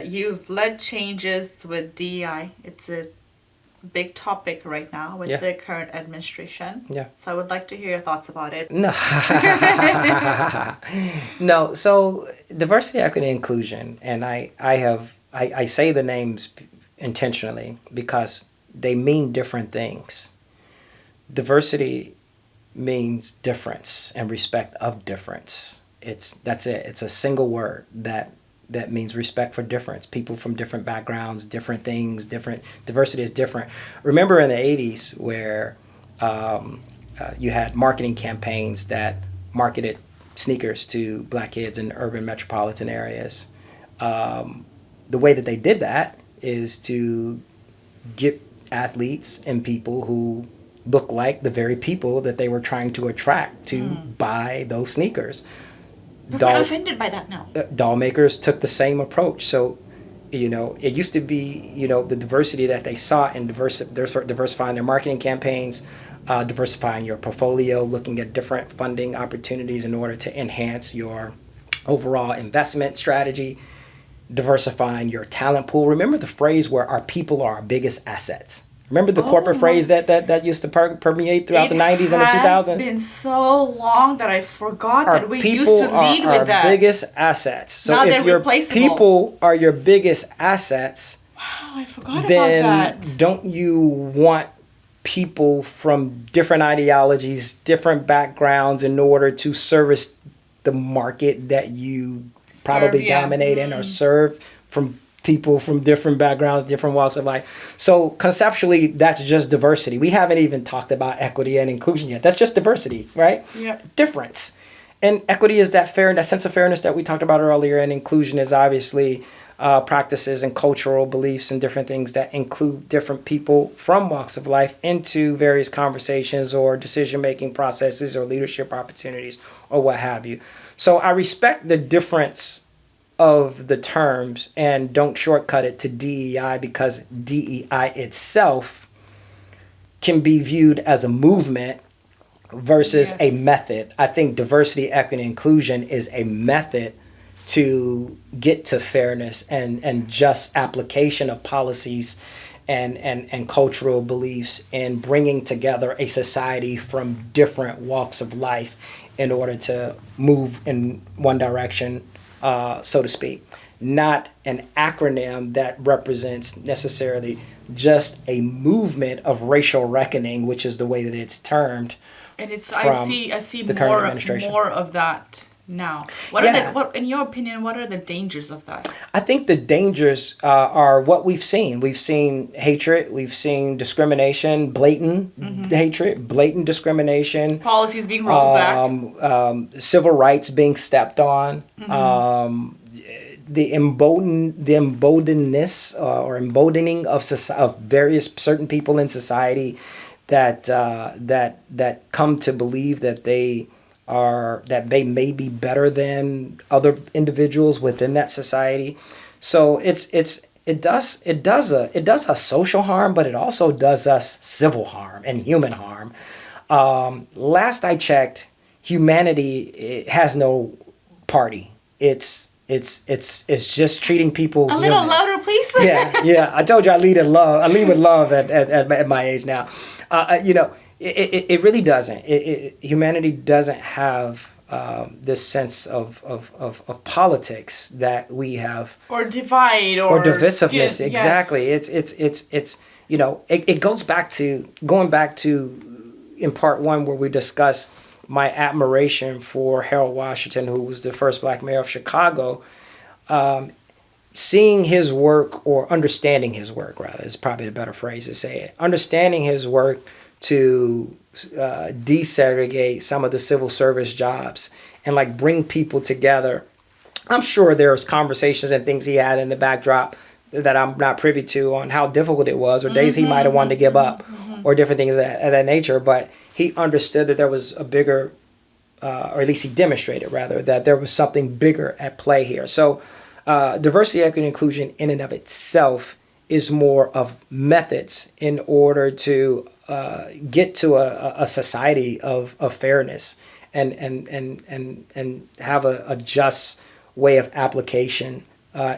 you've led changes with DEI. It's a big topic right now with Yeah. the current administration. Yeah. So I would like to hear your thoughts about it. No. No. So diversity, equity, inclusion, and I say the names intentionally because they mean different things. Diversity means difference and respect of difference. That's it. It's a single word that means respect for difference. People from different backgrounds, different things, different diversity is different. Remember in the 80s where you had marketing campaigns that marketed sneakers to black kids in urban metropolitan areas. The way that they did that is to get athletes and people who look like the very people that they were trying to attract to buy those sneakers. But we're offended by that now. Doll makers took the same approach. So, it used to be, the diversity that they sought in diversifying their marketing campaigns, diversifying your portfolio, looking at different funding opportunities in order to enhance your overall investment strategy, diversifying your talent pool. Remember the phrase where our people are our biggest assets. Remember the corporate phrase that used to permeate throughout the 90s and the 2000s? It's been so long that I forgot Our that we people used to lead are with our that. biggest assets. So Now if they're your replaceable. people are your biggest assets, Wow, I forgot then about that. don't you want people from different ideologies, different backgrounds in order to service the market that you probably dominate in or serve from people from different backgrounds, different walks of life. So conceptually, that's just diversity. We haven't even talked about equity and inclusion yet. That's just diversity, right? Yeah. Difference. And equity is that sense of fairness that we talked about earlier, and inclusion is obviously practices and cultural beliefs and different things that include different people from walks of life into various conversations or decision-making processes or leadership opportunities or what have you. So I respect the difference of the terms and don't shortcut it to DEI because DEI itself can be viewed as a movement versus a method. I think diversity, equity, and inclusion is a method to get to fairness and just application of policies and cultural beliefs and bringing together a society from different walks of life in order to move in one direction, so to speak. Not an acronym that represents necessarily just a movement of racial reckoning, which is the way that it's termed. And I see more of that now. What in your opinion, what are the dangers of that? I think the dangers are what we've seen. We've seen hatred, we've seen discrimination, blatant hatred, blatant discrimination. Policies being rolled back. Civil rights being stepped on. The emboldenedness or emboldening of various certain people in society that come to believe that they may be better than other individuals within that society. So it does us social harm, but it also does us civil harm and human harm. Last I checked, humanity has no party. It's just treating people a little louder, please. Yeah. I told you I lead with love at my age now. It really doesn't. Humanity doesn't have this sense of politics that we have, or divide, or divisiveness. Exactly. It's it goes back to in part one where we discuss my admiration for Harold Washington, who was the first black mayor of Chicago. Seeing his work, or understanding his work, rather, is probably a better phrase to say it. Understanding his work to desegregate some of the civil service jobs and bring people together. I'm sure there's conversations and things he had in the backdrop that I'm not privy to on how difficult it was, or days he might have wanted to give up, or different things of that nature. But he understood that there was a bigger, or at least he demonstrated rather, that there was something bigger at play here. So diversity, equity, and inclusion in and of itself is more of methods in order to get to a society of fairness and have a just way of application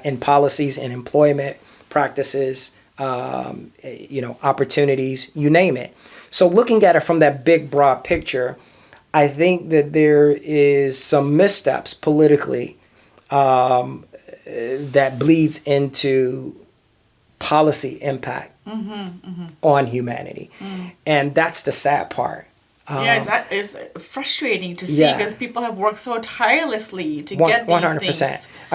in policies and employment practices, opportunities, you name it. So looking at it from that big, broad picture, I think that there is some missteps politically that bleeds into policy impact on humanity. And that's the sad part. It's frustrating to see because people have worked so tirelessly to get these things.